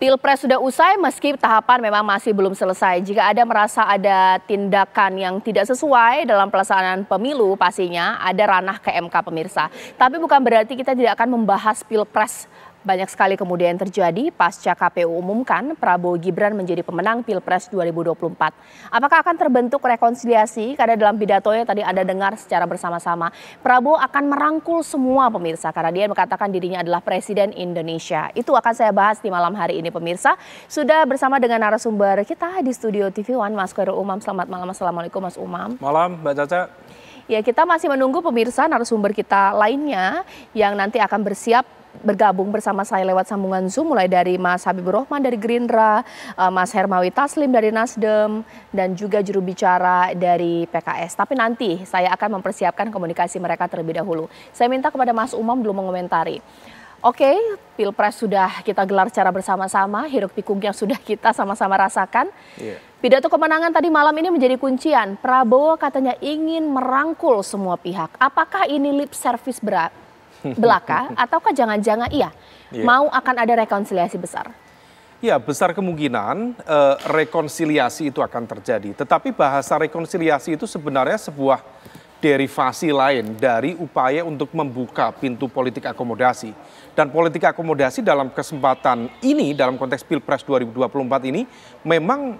Pilpres sudah usai meski tahapan memang masih belum selesai. Jika ada merasa ada tindakan yang tidak sesuai dalam pelaksanaan pemilu, pastinya ada ranah ke MK pemirsa. Tapi bukan berarti kita tidak akan membahas Pilpres. Banyak sekali kemudian terjadi pasca KPU umumkan Prabowo Gibran menjadi pemenang Pilpres 2024. Apakah akan terbentuk rekonsiliasi? Karena dalam pidatonya tadi Anda dengar secara bersama-sama, Prabowo akan merangkul semua pemirsa karena dia mengatakan dirinya adalah Presiden Indonesia. Itu akan saya bahas di malam hari ini pemirsa. Sudah bersama dengan narasumber kita di studio TV One, Mas Khairul Umam. Selamat malam, Assalamualaikum Mas Umam. Malam Mbak Caca. Ya, kita masih menunggu pemirsa narasumber kita lainnya yang nanti akan bersiap bergabung bersama saya lewat sambungan Zoom, mulai dari Mas Habibur Rahman dari Gerindra, Mas Hermawi Taslim dari Nasdem, dan juga juru bicara dari PKS. Tapi nanti saya akan mempersiapkan komunikasi mereka terlebih dahulu. Saya minta kepada Mas Umam belum mengomentari. Oke, Pilpres sudah kita gelar secara bersama-sama, hiruk pikuknya sudah kita sama-sama rasakan. Pidato kemenangan tadi malam ini menjadi kuncian. Prabowo katanya ingin merangkul semua pihak. Apakah ini lip service belaka ataukah jangan-jangan mau akan ada rekonsiliasi besar? Ya, besar kemungkinan rekonsiliasi itu akan terjadi. Tetapi bahasa rekonsiliasi itu sebenarnya sebuah derivasi lain dari upaya untuk membuka pintu politik akomodasi. Dan politik akomodasi dalam kesempatan ini, dalam konteks Pilpres 2024 ini, memang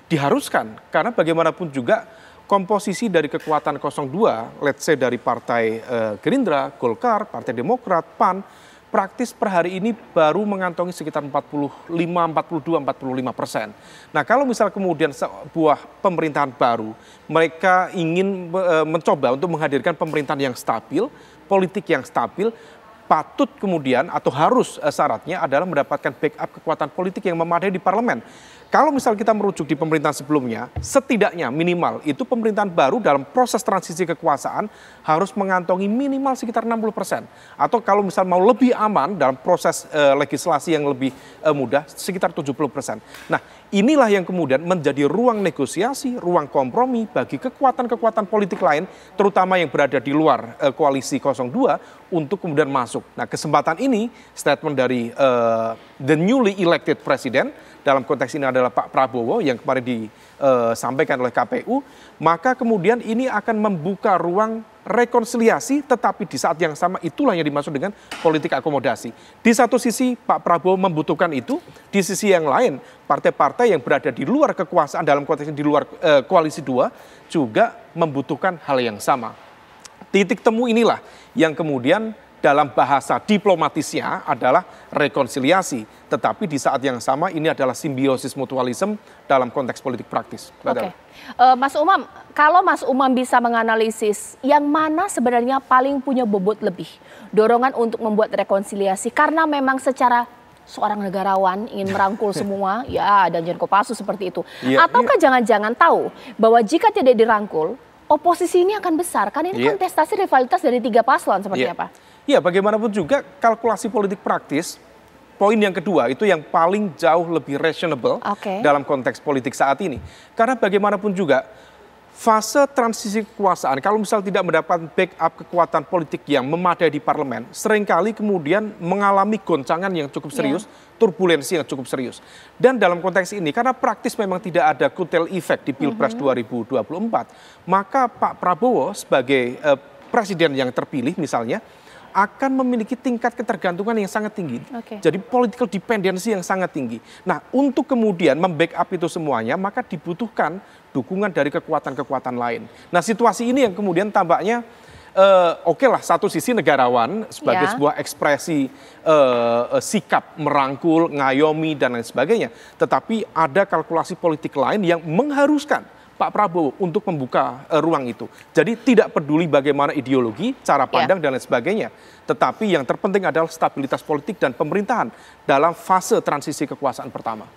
diharuskan. Karena bagaimanapun juga komposisi dari kekuatan 02, let's say dari Partai Gerindra, Golkar, Partai Demokrat, PAN, praktis per hari ini baru mengantongi sekitar 42-45%. Nah, kalau misal kemudian sebuah pemerintahan baru, mereka ingin mencoba untuk menghadirkan pemerintahan yang stabil, politik yang stabil, patut kemudian atau harus syaratnya adalah mendapatkan backup kekuatan politik yang memadai di parlemen. Kalau misal kita merujuk di pemerintahan sebelumnya, setidaknya minimal itu pemerintahan baru dalam proses transisi kekuasaan harus mengantongi minimal sekitar 60%. Atau kalau misal mau lebih aman dalam proses legislasi yang lebih mudah, sekitar 70%. Nah, inilah yang kemudian menjadi ruang negosiasi, ruang kompromi bagi kekuatan-kekuatan politik lain, terutama yang berada di luar koalisi 02, untuk kemudian masuk. Nah, kesempatan ini, statement dari the newly elected president, dalam konteks ini adalah Pak Prabowo yang kemarin disampaikan oleh KPU, maka kemudian ini akan membuka ruang rekonsiliasi, tetapi di saat yang sama itulah yang dimaksud dengan politik akomodasi. Di satu sisi Pak Prabowo membutuhkan itu, di sisi yang lain partai-partai yang berada di luar kekuasaan dalam konteks ini di luar koalisi 2 juga membutuhkan hal yang sama. Titik temu inilah yang kemudian dalam bahasa diplomatisnya adalah rekonsiliasi. Tetapi di saat yang sama ini adalah simbiosis mutualisme dalam konteks politik praktis. Oke. Mas Umam, kalau Mas Umam bisa menganalisis yang mana sebenarnya paling punya bobot lebih dorongan untuk membuat rekonsiliasi, karena memang secara seorang negarawan ingin merangkul semua, ya, dan Jan Kopassus seperti itu. Ataukah jangan-jangan tahu bahwa jika tidak dirangkul, oposisi ini akan besar? Kan ini kontestasi rivalitas dari 3 paslon seperti apa? Ya, bagaimanapun juga kalkulasi politik praktis, poin yang kedua itu yang paling jauh lebih reasonable dalam konteks politik saat ini. Karena bagaimanapun juga fase transisi kekuasaan, kalau misal tidak mendapat backup kekuatan politik yang memadai di parlemen, seringkali kemudian mengalami goncangan yang cukup serius, turbulensi yang cukup serius. Dan dalam konteks ini, karena praktis memang tidak ada kutel efek di Pilpres 2024, maka Pak Prabowo sebagai presiden yang terpilih misalnya, akan memiliki tingkat ketergantungan yang sangat tinggi. Jadi political dependency yang sangat tinggi. Nah, untuk kemudian membackup itu semuanya, maka dibutuhkan dukungan dari kekuatan-kekuatan lain. Nah, situasi ini yang kemudian tampaknya oke lah, satu sisi negarawan sebagai sebuah ekspresi sikap merangkul, ngayomi, dan lain sebagainya. Tetapi ada kalkulasi politik lain yang mengharuskan Pak Prabowo untuk membuka ruang itu. Jadi tidak peduli bagaimana ideologi, cara pandang, dan lain sebagainya. Tetapi yang terpenting adalah stabilitas politik dan pemerintahan dalam fase transisi kekuasaan pertama.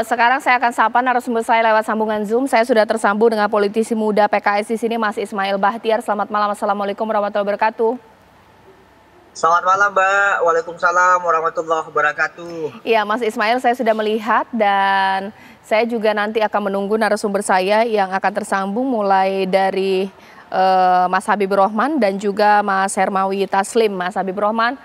Sekarang saya akan sapa narasumber saya lewat sambungan Zoom. Saya sudah tersambung dengan politisi muda PKS di sini, Mas Ismail Bahtiar. Selamat malam, Assalamualaikum warahmatullahi wabarakatuh. Selamat malam, Mbak. Waalaikumsalam warahmatullahi wabarakatuh. Iya, Mas Ismail, saya sudah melihat dan saya juga nanti akan menunggu narasumber saya yang akan tersambung mulai dari Mas Habibur Rahman dan juga Mas Hermawi Taslim. Mas Habibur Rahman,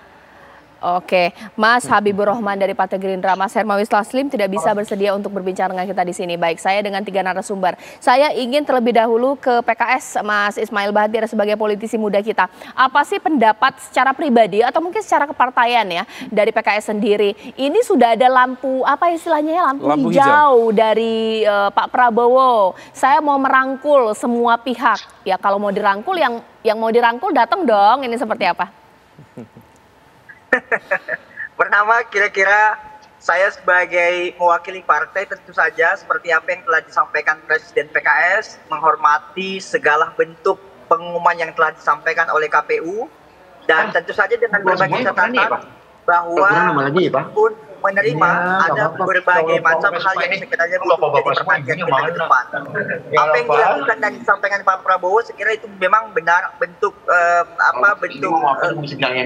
Oke, Mas Habibur Rahman dari Partai Gerindra, Mas Hermawi Taslim tidak bisa bersedia untuk berbincang dengan kita di sini. Baik, saya dengan 3 narasumber. Saya ingin terlebih dahulu ke PKS, Mas Ismail Bahdir sebagai politisi muda kita. Apa sih pendapat secara pribadi atau mungkin secara kepartaian ya dari PKS sendiri? Ini sudah ada lampu, apa istilahnya ya, lampu hijau dari Pak Prabowo. Saya mau merangkul semua pihak. Ya kalau mau dirangkul, yang mau dirangkul datang dong. Ini seperti apa? Pertama, kira-kira saya sebagai mewakili partai tentu saja seperti apa yang telah disampaikan Presiden PKS, menghormati segala bentuk pengumuman yang telah disampaikan oleh KPU, dan tentu saja dengan berbagai catatan bahwa pun menerima ada berbagai macam hal yang sekiranya menjadi perhatian kita ke depan. Apa yang dilakukan dan disampaikan Pak Prabowo, sekira itu memang benar bentuk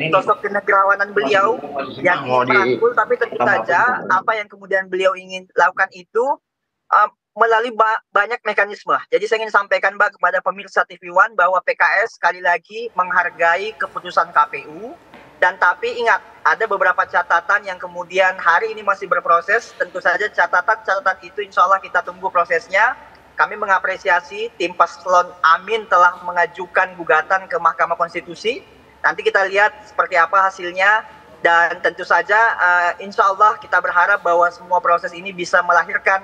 sosok kenegarawanan beliau yang ingin merangkul, tapi tentu saja apa yang kemudian beliau ingin lakukan itu melalui banyak mekanisme. Jadi saya ingin sampaikan Mbak kepada pemirsa TV One bahwa PKS sekali lagi menghargai keputusan KPU. Dan tapi ingat, ada beberapa catatan yang kemudian hari ini masih berproses. Tentu saja catatan-catatan itu insya Allah kita tunggu prosesnya. Kami mengapresiasi tim Paslon Amin telah mengajukan gugatan ke Mahkamah Konstitusi. Nanti kita lihat seperti apa hasilnya. Dan tentu saja insya Allah kita berharap bahwa semua proses ini bisa melahirkan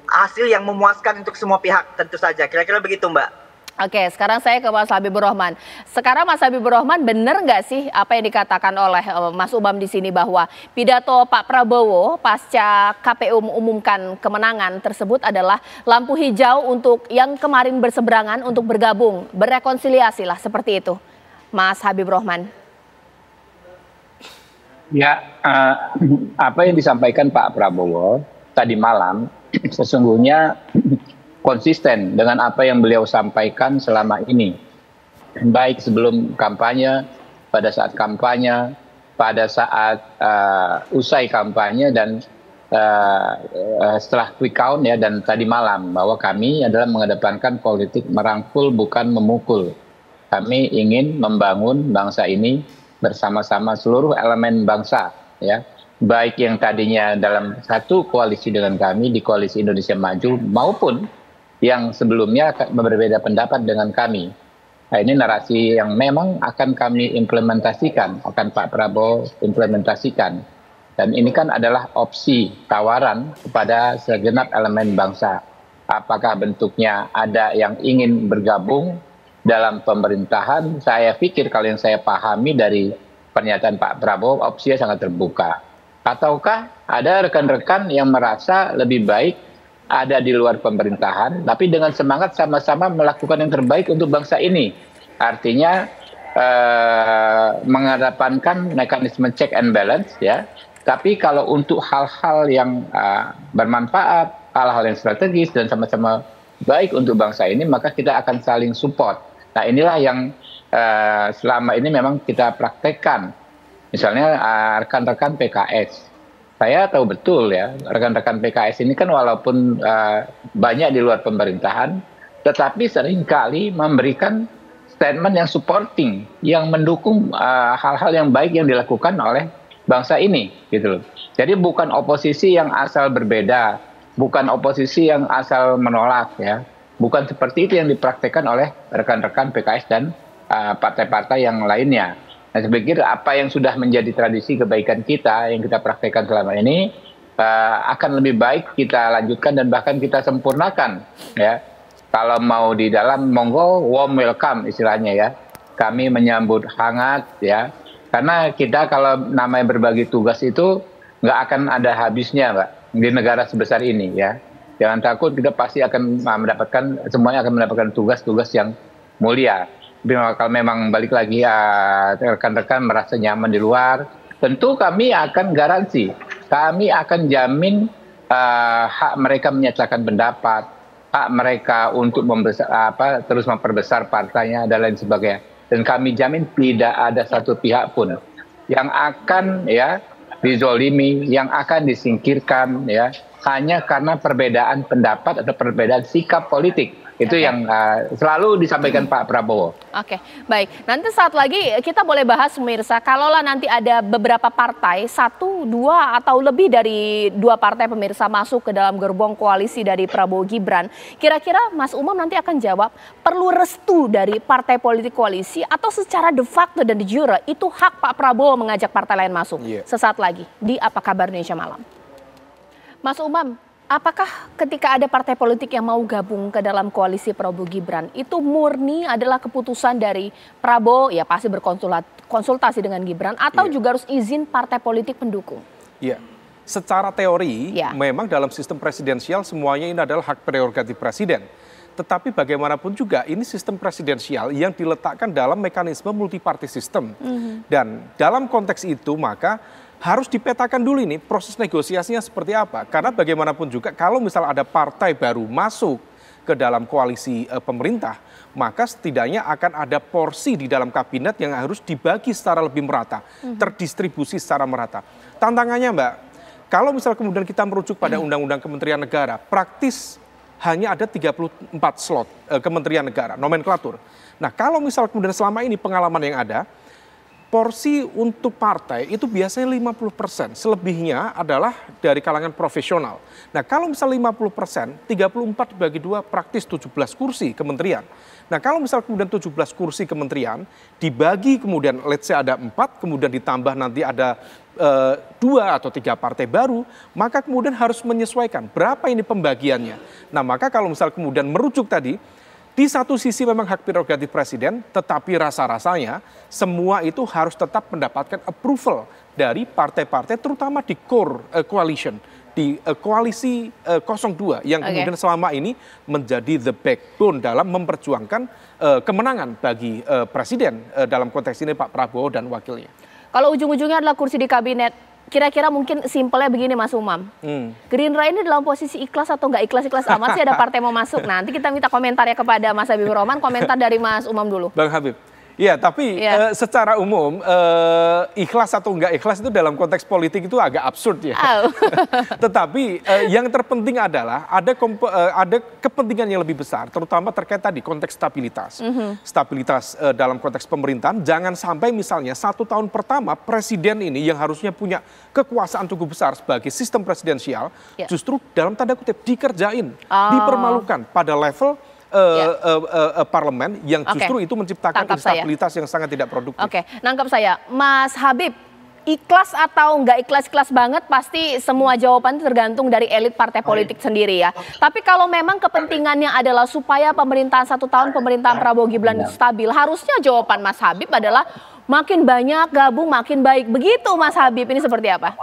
hasil yang memuaskan untuk semua pihak tentu saja. Kira-kira begitu Mbak. Oke, sekarang saya ke Mas Habibur Rahman. Sekarang Mas Habibur Rahman, benar nggak sih apa yang dikatakan oleh Mas Ubam di sini bahwa pidato Pak Prabowo pasca KPU mengumumkan kemenangan tersebut adalah lampu hijau untuk yang kemarin berseberangan untuk bergabung, berrekonsiliasi lah seperti itu, Mas Habibur Rahman? Ya, apa yang disampaikan Pak Prabowo tadi malam sesungguhnya konsisten dengan apa yang beliau sampaikan selama ini, baik sebelum kampanye, pada saat kampanye, pada saat usai kampanye, dan setelah quick count ya, dan tadi malam, bahwa kami adalah mengedepankan politik merangkul bukan memukul. Kami ingin membangun bangsa ini bersama-sama seluruh elemen bangsa, ya, baik yang tadinya dalam satu koalisi dengan kami di Koalisi Indonesia Maju maupun yang sebelumnya berbeda pendapat dengan kami. Nah, ini narasi yang memang akan kami implementasikan, akan Pak Prabowo implementasikan. Dan ini kan adalah opsi tawaran kepada segenap elemen bangsa. Apakah bentuknya ada yang ingin bergabung dalam pemerintahan? Saya pikir kalau yang saya pahami dari pernyataan Pak Prabowo, opsinya sangat terbuka. Ataukah ada rekan-rekan yang merasa lebih baik ada di luar pemerintahan, tapi dengan semangat sama-sama melakukan yang terbaik untuk bangsa ini. Artinya mengedepankan mekanisme check and balance, ya. Tapi kalau untuk hal-hal yang bermanfaat, hal-hal yang strategis dan sama-sama baik untuk bangsa ini, maka kita akan saling support. Nah, inilah yang selama ini memang kita praktekkan. Misalnya rekan-rekan PKS. Saya tahu betul ya, rekan-rekan PKS ini kan walaupun banyak di luar pemerintahan, tetapi seringkali memberikan statement yang supporting, yang mendukung hal-hal yang baik yang dilakukan oleh bangsa ini, gitu loh. Jadi bukan oposisi yang asal berbeda, bukan oposisi yang asal menolak, ya, bukan seperti itu yang dipraktekkan oleh rekan-rekan PKS dan partai-partai yang lainnya. Nah, saya pikir apa yang sudah menjadi tradisi kebaikan kita yang kita praktekkan selama ini akan lebih baik kita lanjutkan dan bahkan kita sempurnakan, ya. Kalau mau di dalam, monggo, warm welcome istilahnya, ya. Kami menyambut hangat, ya. Karena kita kalau namanya berbagi tugas itu nggak akan ada habisnya, Mbak, di negara sebesar ini, ya. Jangan takut, kita pasti akan semuanya akan mendapatkan tugas-tugas yang mulia. Kalau memang balik lagi rekan-rekan merasa nyaman di luar, tentu kami akan garansi, kami akan jamin hak mereka menyatakan pendapat, hak mereka untuk terus memperbesar partainya dan lain sebagainya. Dan kami jamin tidak ada satu pihak pun yang akan, ya, dizolimi, yang akan disingkirkan, ya, hanya karena perbedaan pendapat atau perbedaan sikap politik. Itu yang selalu disampaikan Pak Prabowo. Oke, baik. Nanti saat lagi kita boleh bahas pemirsa, kalaulah nanti ada beberapa partai, 1, 2, atau lebih dari 2 partai pemirsa masuk ke dalam gerbong koalisi dari Prabowo Gibran, kira-kira Mas Umam nanti akan jawab, perlu restu dari partai politik koalisi atau secara de facto dan de jure itu hak Pak Prabowo mengajak partai lain masuk? Sesaat lagi di Apa Kabar Indonesia Malam. Mas Umam, apakah ketika ada partai politik yang mau gabung ke dalam koalisi Prabowo Gibran, itu murni adalah keputusan dari Prabowo, ya pasti berkonsultasi dengan Gibran, atau juga harus izin partai politik pendukung? Iya, secara teori memang dalam sistem presidensial semuanya ini adalah hak prerogatif presiden. Tetapi bagaimanapun juga ini sistem presidensial yang diletakkan dalam mekanisme multi-party system. Dan dalam konteks itu maka harus dipetakan dulu ini proses negosiasinya seperti apa. Karena bagaimanapun juga kalau misal ada partai baru masuk ke dalam koalisi pemerintah, maka setidaknya akan ada porsi di dalam kabinet yang harus dibagi secara lebih merata, terdistribusi secara merata. Tantangannya Mbak, kalau misal kemudian kita merujuk pada Undang-Undang Kementerian Negara, praktis hanya ada 34 slot Kementerian Negara, nomenklatur. Nah kalau misal kemudian selama ini pengalaman yang ada, porsi untuk partai itu biasanya 50%, selebihnya adalah dari kalangan profesional. Nah kalau misal 50%, 34 dibagi 2 praktis 17 kursi kementerian. Nah kalau misal kemudian 17 kursi kementerian dibagi kemudian let's say ada 4, kemudian ditambah nanti ada 2 atau 3 partai baru, maka kemudian harus menyesuaikan berapa ini pembagiannya. Nah maka kalau misal kemudian merujuk tadi, di satu sisi memang hak prerogatif presiden, tetapi rasa-rasanya semua itu harus tetap mendapatkan approval dari partai-partai, terutama di core coalition, di koalisi 02 yang kemudian selama ini menjadi the backbone dalam memperjuangkan kemenangan bagi presiden dalam konteks ini Pak Prabowo dan wakilnya. Kalau ujung-ujungnya adalah kursi di kabinet, kira-kira mungkin simpelnya begini Mas Umam. Gerindra ini dalam posisi ikhlas atau nggak ikhlas-ikhlas amat sih ada partai mau masuk. Nanti kita minta komentarnya kepada Mas Habibur Rahman, komentar dari Mas Umam dulu. Bang Habib. Iya, tapi secara umum ikhlas atau enggak ikhlas itu dalam konteks politik itu agak absurd ya. Tetapi yang terpenting adalah ada kepentingan yang lebih besar, terutama terkait tadi konteks stabilitas. Stabilitas dalam konteks pemerintahan, jangan sampai misalnya 1 tahun pertama presiden ini yang harusnya punya kekuasaan cukup besar sebagai sistem presidensial, justru dalam tanda kutip dikerjain, dipermalukan pada level parlemen yang justru itu menciptakan instabilitas yang sangat tidak produktif. Oke, nangkap saya. Mas Habib, ikhlas atau nggak ikhlas-ikhlas banget pasti semua jawaban tergantung dari elit partai politik sendiri ya. Tapi kalau memang kepentingannya adalah supaya pemerintahan 1 tahun pemerintahan Prabowo Gibran stabil, harusnya jawaban Mas Habib adalah makin banyak gabung makin baik. Begitu Mas Habib, ini seperti apa?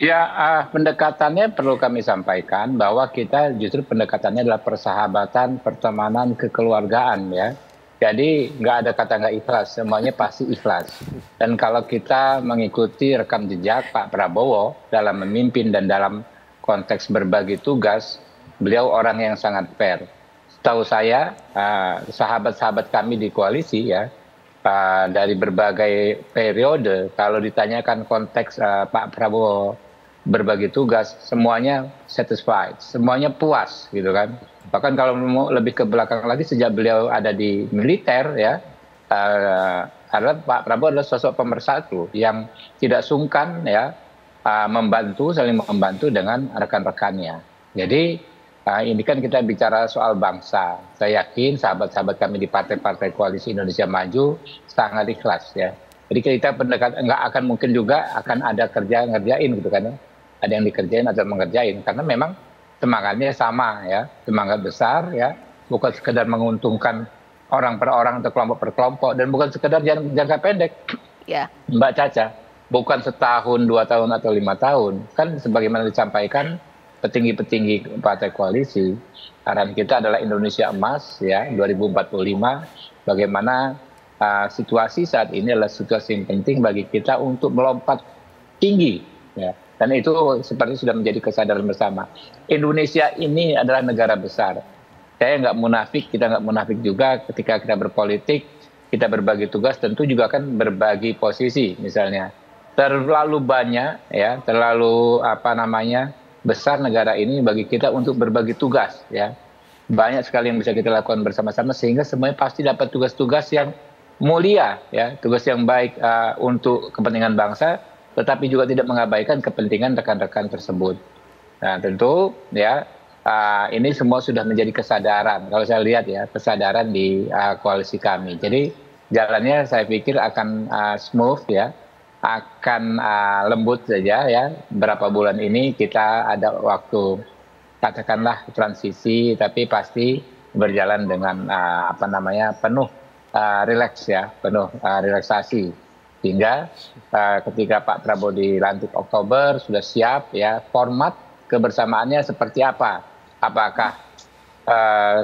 Ya, pendekatannya perlu kami sampaikan bahwa kita justru pendekatannya adalah persahabatan, pertemanan, kekeluargaan ya. Jadi nggak ada kata nggak ikhlas, semuanya pasti ikhlas. Dan kalau kita mengikuti rekam jejak Pak Prabowo dalam memimpin dan dalam konteks berbagi tugas, beliau orang yang sangat fair. Setahu saya, sahabat-sahabat kami di koalisi ya, dari berbagai periode, kalau ditanyakan konteks Pak Prabowo berbagi tugas, semuanya satisfied, semuanya puas gitu kan. Bahkan kalau mau lebih ke belakang lagi, sejak beliau ada di militer ya, adalah Pak Prabowo adalah sosok pemersatu yang tidak sungkan ya saling membantu dengan rekan-rekannya. Jadi ini kan kita bicara soal bangsa. Saya yakin sahabat-sahabat kami di partai-partai koalisi Indonesia Maju sangat ikhlas ya. Jadi kita pendekatan nggak akan mungkin juga akan ada ngerjain gitu kan ya. Ada yang dikerjain atau mengerjain karena memang semangatnya sama ya, semangat besar ya, bukan sekedar menguntungkan orang per orang atau kelompok per kelompok dan bukan sekedar jangka pendek. Mbak Caca, bukan setahun, 2 tahun atau 5 tahun. Kan sebagaimana disampaikan petinggi-petinggi partai koalisi, arahan kita adalah Indonesia Emas ya 2045. Bagaimana situasi saat ini adalah situasi yang penting bagi kita untuk melompat tinggi ya. Dan itu seperti sudah menjadi kesadaran bersama. Indonesia ini adalah negara besar. Saya nggak munafik, kita nggak munafik juga ketika kita berpolitik, kita berbagi tugas, tentu juga kan berbagi posisi misalnya. Terlalu banyak ya, terlalu besar negara ini bagi kita untuk berbagi tugas ya. banyak sekali yang bisa kita lakukan bersama-sama sehingga semuanya pasti dapat tugas-tugas yang mulia, ya, tugas yang baik untuk kepentingan bangsa, tetapi juga tidak mengabaikan kepentingan rekan-rekan tersebut. Nah, tentu ya ini semua sudah menjadi kesadaran. Kalau saya lihat ya, kesadaran di koalisi kami. Jadi jalannya saya pikir akan smooth ya, akan lembut saja ya. Berapa bulan ini kita ada waktu katakanlah transisi, tapi pasti berjalan dengan penuh rileks ya, penuh relaksasi. Sehingga ketika Pak Prabowo dilantik Oktober sudah siap ya, format kebersamaannya seperti apa? Apakah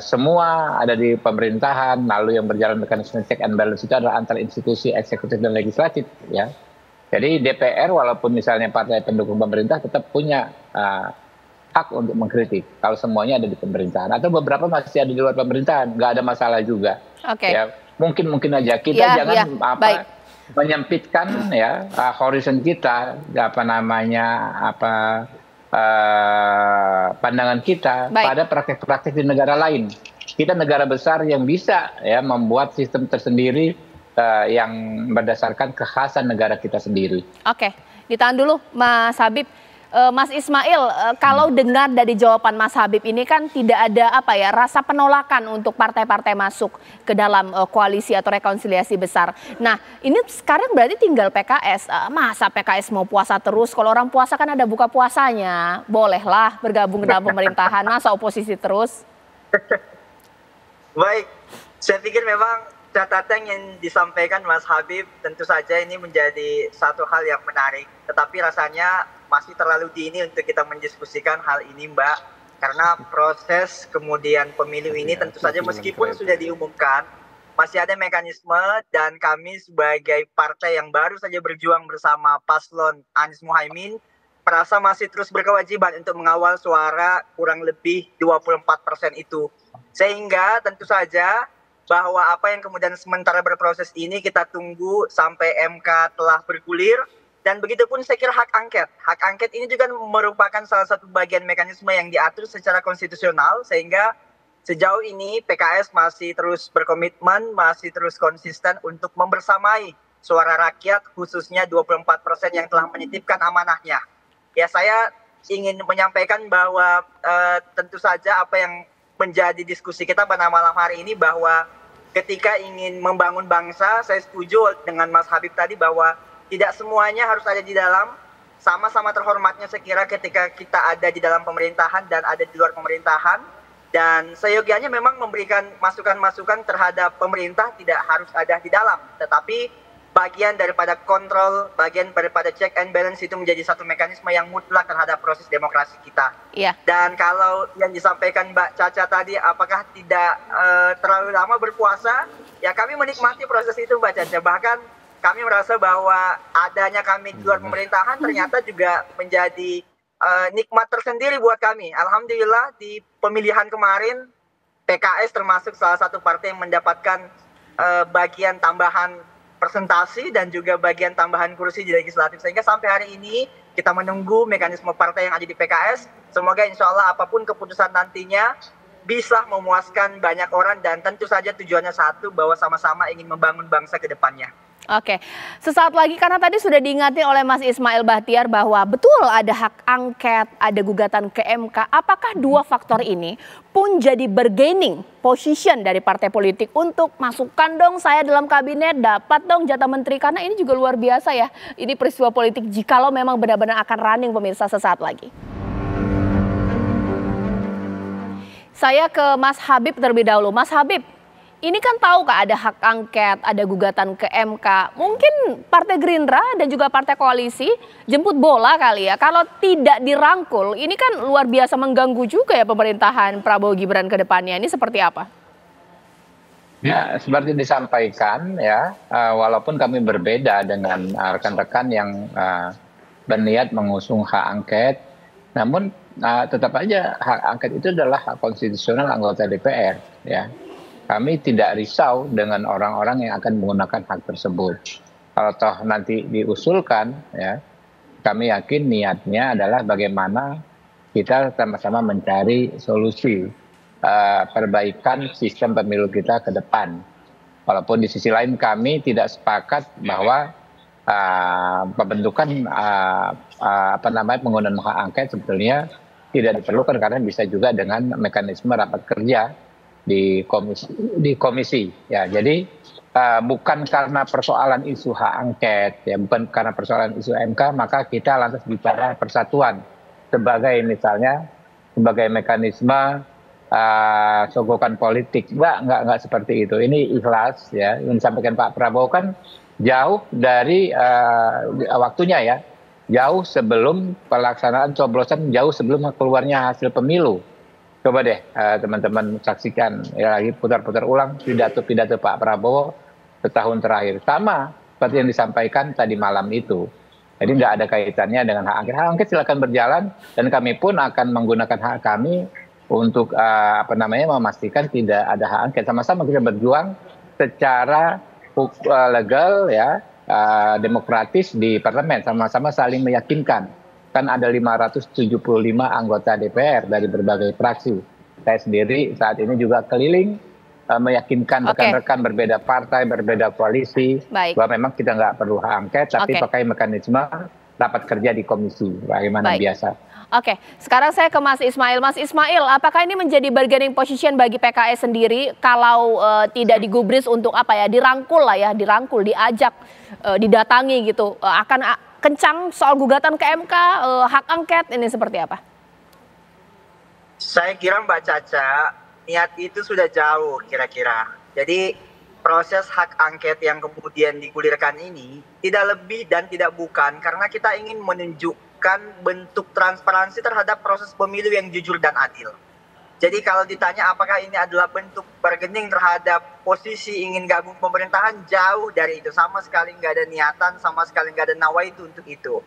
semua ada di pemerintahan, lalu yang berjalan mekanisme check and balance itu adalah antar institusi eksekutif dan legislatif ya. Jadi DPR walaupun misalnya partai pendukung pemerintah tetap punya hak untuk mengkritik kalau semuanya ada di pemerintahan, atau beberapa masih ada di luar pemerintahan, nggak ada masalah juga. Ya, mungkin aja kita jangan menyempitkan ya horizon kita, pandangan kita pada praktek-praktek di negara lain. Kita negara besar yang bisa ya membuat sistem tersendiri yang berdasarkan kekhasan negara kita sendiri. Oke, ditahan dulu Mas Habib. Mas Ismail, kalau dengar dari jawaban Mas Habib ini kan tidak ada rasa penolakan untuk partai-partai masuk ke dalam koalisi atau rekonsiliasi besar. Nah, ini sekarang berarti tinggal PKS. Masa PKS mau puasa terus? Kalau orang puasa kan ada buka puasanya. Bolehlah bergabung ke dalam pemerintahan. Masa oposisi terus? Baik, saya pikir memang catatan yang disampaikan Mas Habib tentu saja ini menjadi satu hal yang menarik. Tetapi rasanya masih terlalu dini untuk kita mendiskusikan hal ini, Mbak. Karena proses kemudian pemilu ini tentu saja meskipun sudah diumumkan, masih ada mekanisme, dan kami sebagai partai yang baru saja berjuang bersama paslon Anies Muhaimin merasa masih terus berkewajiban untuk mengawal suara kurang lebih 24% itu. Sehingga tentu saja bahwa apa yang kemudian sementara berproses ini kita tunggu sampai MK telah bergulir. Dan begitu pun saya kira hak angket. Hak angket ini juga merupakan salah satu bagian mekanisme yang diatur secara konstitusional, sehingga sejauh ini PKS masih terus berkomitmen, masih terus konsisten untuk membersamai suara rakyat, khususnya 24% yang telah menitipkan amanahnya. Ya, saya ingin menyampaikan bahwa tentu saja apa yang menjadi diskusi kita pada malam hari ini, bahwa ketika ingin membangun bangsa, saya setuju dengan Mas Habib tadi bahwa tidak semuanya harus ada di dalam. Sama-sama terhormatnya saya kira ketika kita ada di dalam pemerintahan dan ada di luar pemerintahan. Dan seyogianya memang memberikan masukan-masukan terhadap pemerintah tidak harus ada di dalam. Tetapi bagian daripada kontrol, bagian daripada check and balance itu menjadi satu mekanisme yang mutlak terhadap proses demokrasi kita. Iya. Dan kalau yang disampaikan Mbak Caca tadi, apakah tidak terlalu lama berpuasa? Ya, kami menikmati proses itu Mbak Caca. Bahkan kami merasa bahwa adanya kami di luar pemerintahan ternyata juga menjadi nikmat tersendiri buat kami. Alhamdulillah di pemilihan kemarin PKS termasuk salah satu partai yang mendapatkan bagian tambahan presentasi dan juga bagian tambahan kursi di legislatif. Sehingga sampai hari ini kita menunggu mekanisme partai yang ada di PKS. Semoga insya Allah apapun keputusan nantinya bisa memuaskan banyak orang, dan tentu saja tujuannya satu, bahwa sama-sama ingin membangun bangsa ke depannya. Oke, sesaat lagi karena tadi sudah diingatin oleh Mas Ismail Bahtiar bahwa betul ada hak angket, ada gugatan ke MK. Apakah dua faktor ini pun jadi bargaining position dari partai politik untuk masukkan dong saya dalam kabinet, dapat dong jatah menteri, karena ini juga luar biasa ya. Ini peristiwa politik jikalau memang benar-benar akan running pemirsa sesaat lagi. Saya ke Mas Habib terlebih dahulu. Mas Habib, ini kan tahu Kak ada hak angket, ada gugatan ke MK. Mungkin Partai Gerindra dan juga Partai Koalisi jemput bola kali ya. Kalau tidak dirangkul, ini kan luar biasa mengganggu juga ya pemerintahan Prabowo Gibran ke depannya. Ini seperti apa? Ya, seperti disampaikan ya, walaupun kami berbeda dengan rekan-rekan yang berniat mengusung hak angket, namun tetap aja hak angket itu adalah hak konstitusional anggota DPR ya. Kami tidak risau dengan orang-orang yang akan menggunakan hak tersebut. Kalau toh nanti diusulkan, ya, kami yakin niatnya adalah bagaimana kita sama-sama mencari solusi perbaikan sistem pemilu kita ke depan. Walaupun di sisi lain kami tidak sepakat bahwa pembentukan penggunaan hak angket sebetulnya tidak diperlukan karena bisa juga dengan mekanisme rapat kerja di komisi. Ya, jadi bukan karena persoalan isu hak angket, ya, bukan karena persoalan isu MK, maka kita lantas bicara persatuan sebagai misalnya sebagai mekanisme sogokan politik. Enggak seperti itu. Ini ikhlas, ya. Yang disampaikan Pak Prabowo kan jauh dari waktunya, ya. Jauh sebelum pelaksanaan coblosan, jauh sebelum keluarnya hasil pemilu. Coba deh teman-teman saksikan ya, lagi putar-putar ulang pidato-pidato Pak Prabowo setahun terakhir. Sama seperti yang disampaikan tadi malam itu. Jadi tidak ada kaitannya dengan hak angket. Hak angket silakan berjalan dan kami pun akan menggunakan hak kami untuk memastikan tidak ada hak angket. Sama-sama kita berjuang secara legal, ya, demokratis di parlemen, sama-sama saling meyakinkan. Kan ada 575 anggota DPR dari berbagai fraksi. Saya sendiri saat ini juga keliling meyakinkan rekan-rekan berbeda partai, berbeda koalisi, bahwa memang kita nggak perlu hak angket, tapi pakai mekanisme rapat kerja di komisi, bagaimana biasa. Oke, sekarang saya ke Mas Ismail. Mas Ismail, apakah ini menjadi bargaining position bagi PKS sendiri kalau tidak digubris untuk dirangkul lah ya, dirangkul, diajak, didatangi gitu, akan kencang soal gugatan ke MK, hak angket ini seperti apa? Saya kira Mbak Caca, niat itu sudah jauh kira-kira. Jadi proses hak angket yang kemudian digulirkan ini tidak lebih dan tidak bukan karena kita ingin menunjukkan bentuk transparansi terhadap proses pemilu yang jujur dan adil. Jadi kalau ditanya apakah ini adalah bentuk bargaining terhadap posisi ingin gabung pemerintahan, jauh dari itu. Sama sekali nggak ada niatan, sama sekali nggak ada nawaitu untuk itu.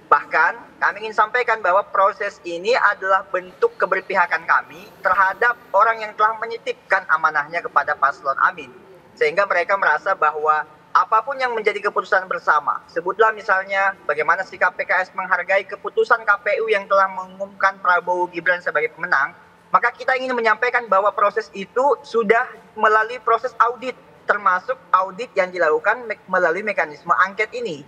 Bahkan kami ingin sampaikan bahwa proses ini adalah bentuk keberpihakan kami terhadap orang yang telah menitipkan amanahnya kepada Paslon Amin. Sehingga mereka merasa bahwa apapun yang menjadi keputusan bersama, sebutlah misalnya bagaimana sikap PKS menghargai keputusan KPU yang telah mengumumkan Prabowo Gibran sebagai pemenang, maka kita ingin menyampaikan bahwa proses itu sudah melalui proses audit, termasuk audit yang dilakukan melalui mekanisme angket ini.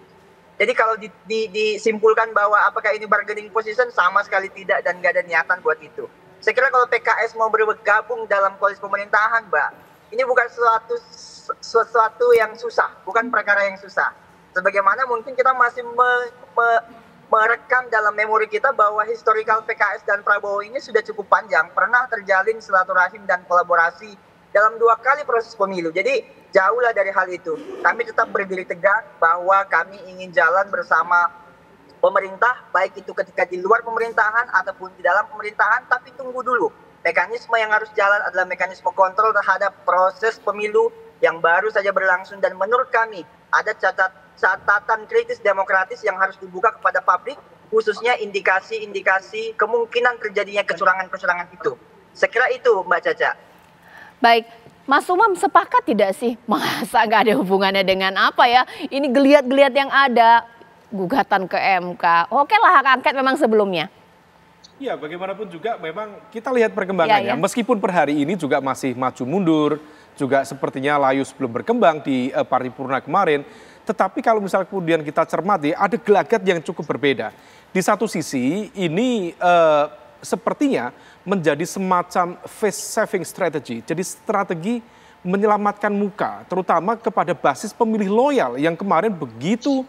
Jadi kalau disimpulkan bahwa apakah ini bargaining position, sama sekali tidak dan nggak ada niatan buat itu. Saya kira kalau PKS mau bergabung dalam koalisi pemerintahan, Mbak, ini bukan sesuatu yang susah, bukan perkara yang susah. Sebagaimana mungkin kita masih merekam dalam memori kita bahwa historical PKS dan Prabowo ini sudah cukup panjang, pernah terjalin silaturahim dan kolaborasi dalam 2 kali proses pemilu. Jadi jauhlah dari hal itu. Kami tetap berdiri tegak bahwa kami ingin jalan bersama pemerintah, baik itu ketika di luar pemerintahan ataupun di dalam pemerintahan, tapi tunggu dulu. Mekanisme yang harus jalan adalah mekanisme kontrol terhadap proses pemilu yang baru saja berlangsung, dan menurut kami ada catatan kritis demokratis yang harus dibuka kepada publik, khususnya indikasi-indikasi kemungkinan terjadinya kecurangan-kecurangan itu. Saya kira itu, Mbak Caca. Baik, Mas Umam sepakat tidak sih? Masa nggak ada hubungannya dengan apa ya? Ini geliat-geliat yang ada, gugatan ke MK. Oke lah, hak angket memang sebelumnya. Ya, bagaimanapun juga memang kita lihat perkembangannya. Meskipun per hari ini juga masih maju mundur, juga sepertinya layu sebelum berkembang di paripurna kemarin. Tetapi kalau misalnya kemudian kita cermati, ada gelagat yang cukup berbeda. Di satu sisi ini sepertinya menjadi semacam face saving strategy. Jadi strategi menyelamatkan muka, terutama kepada basis pemilih loyal yang kemarin begitu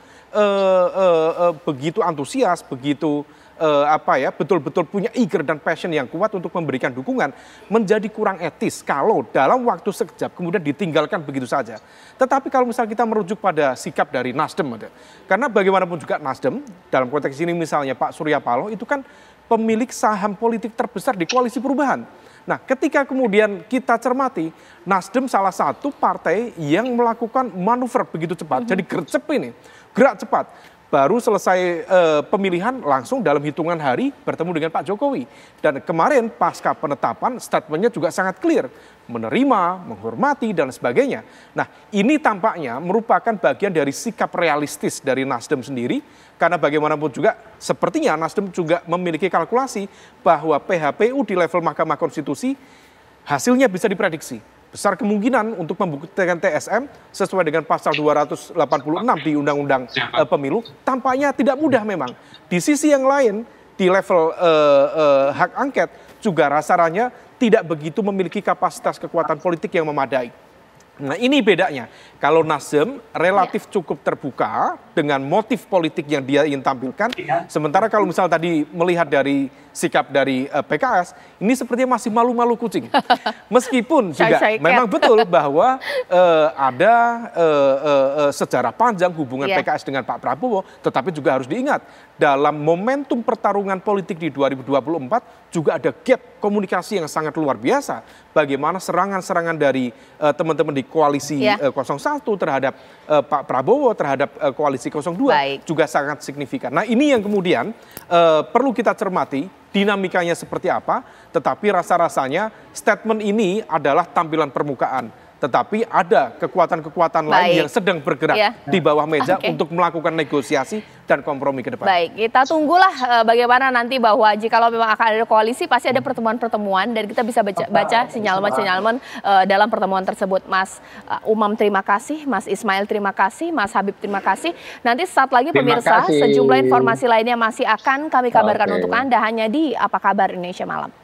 antusias, begitu betul-betul punya eager dan passion yang kuat untuk memberikan dukungan, menjadi kurang etis kalau dalam waktu sekejap kemudian ditinggalkan begitu saja. Tetapi kalau misalnya kita merujuk pada sikap dari Nasdem, karena bagaimanapun juga Nasdem, dalam konteks ini misalnya Pak Surya Paloh itu kan pemilik saham politik terbesar di Koalisi Perubahan. Nah, ketika kemudian kita cermati, Nasdem salah satu partai yang melakukan manuver begitu cepat, jadi gercep ini, gerak cepat. Baru selesai pemilihan langsung dalam hitungan hari bertemu dengan Pak Jokowi. Dan kemarin pasca penetapan statementnya juga sangat clear. Menerima, menghormati dan sebagainya. Nah, ini tampaknya merupakan bagian dari sikap realistis dari Nasdem sendiri. Karena bagaimanapun juga sepertinya Nasdem juga memiliki kalkulasi bahwa PHPU di level Mahkamah Konstitusi hasilnya bisa diprediksi. Besar kemungkinan untuk membuktikan TSM sesuai dengan pasal 286 di Undang-Undang Pemilu tampaknya tidak mudah memang. Di sisi yang lain, di level hak angket juga rasanya tidak begitu memiliki kapasitas kekuatan politik yang memadai. Nah ini bedanya, kalau Nasdem relatif cukup terbuka dengan motif politik yang dia ingin tampilkan, sementara kalau misal tadi melihat dari sikap dari PKS, ini sepertinya masih malu-malu kucing. Meskipun juga memang betul bahwa ada sejarah panjang hubungan PKS dengan Pak Prabowo, tetapi juga harus diingat, dalam momentum pertarungan politik di 2024 juga ada gap komunikasi yang sangat luar biasa. Bagaimana serangan-serangan dari teman-teman di koalisi 01 terhadap Pak Prabowo, terhadap koalisi 02 juga sangat signifikan. Nah ini yang kemudian perlu kita cermati, dinamikanya seperti apa, tetapi rasa-rasanya statement ini adalah tampilan permukaan. Tetapi ada kekuatan-kekuatan lain yang sedang bergerak di bawah meja untuk melakukan negosiasi dan kompromi ke depan. Baik, kita tunggulah bagaimana nanti bahwa jikalau memang akan ada koalisi pasti ada pertemuan-pertemuan dan kita bisa baca sinyalemen-sinyalemen dalam pertemuan tersebut. Mas Umam terima kasih, Mas Ismail terima kasih, Mas Habib terima kasih. Nanti saat lagi pemirsa sejumlah informasi lainnya masih akan kami kabarkan untuk Anda hanya di Apa Kabar Indonesia Malam.